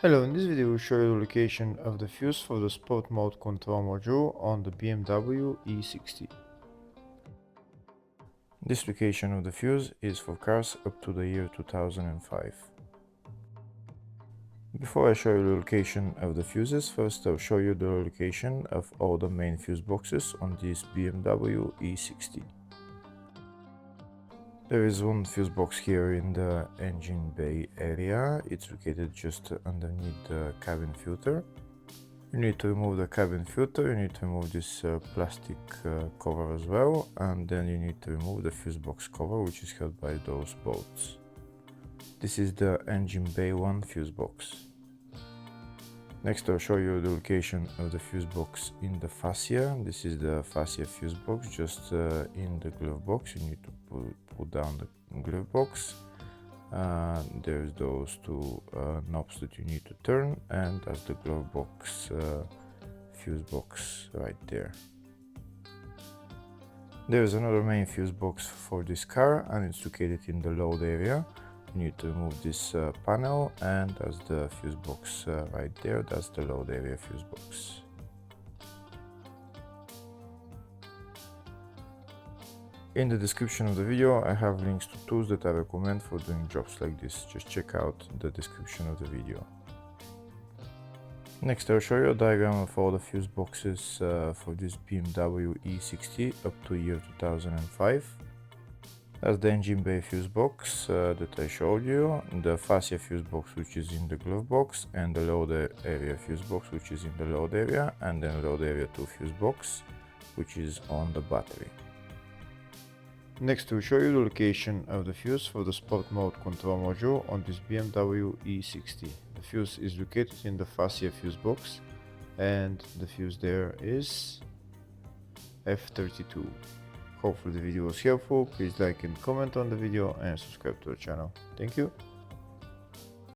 Hello, in this video we'll show you the location of the fuse for the sport mode control module on the BMW E60. This location of the fuse is for cars up to the year 2005. Before I show you the location of the fuses, first I'll show you the location of all the main fuse boxes on this BMW E60. There is one fuse box here in the engine bay area. It's located just underneath the cabin filter. You need to remove the cabin filter, you need to remove this plastic cover as well, and then you need to remove the fuse box cover, which is held by those bolts. This is the engine bay 1 fuse box. Next I'll show you the location of the fuse box in the fascia. This is the fascia fuse box, just in the glove box. You need to pull down the glove box. There's those two knobs that you need to turn, and that's the glove box fuse box right there. There's another main fuse box for this car, and it's located in the load area. You need to remove this panel, and that's the fuse box right there. That's the load area fuse box. In the description of the video I have links to tools that I recommend for doing jobs like this. Just check out the description of the video. Next I'll show you a diagram of all the fuse boxes for this BMW E60 up to year 2005. That's the engine bay fuse box that I showed you, the fascia fuse box which is in the glove box, and the load area fuse box which is in the load area, and then load area 2 fuse box which is on the battery. Next we'll show you the location of the fuse for the sport mode control module on this BMW E60. The fuse is located in the fascia fuse box, and the fuse there is F32. Hopefully the video was helpful. Please like and comment on the video and subscribe to the channel. Thank you.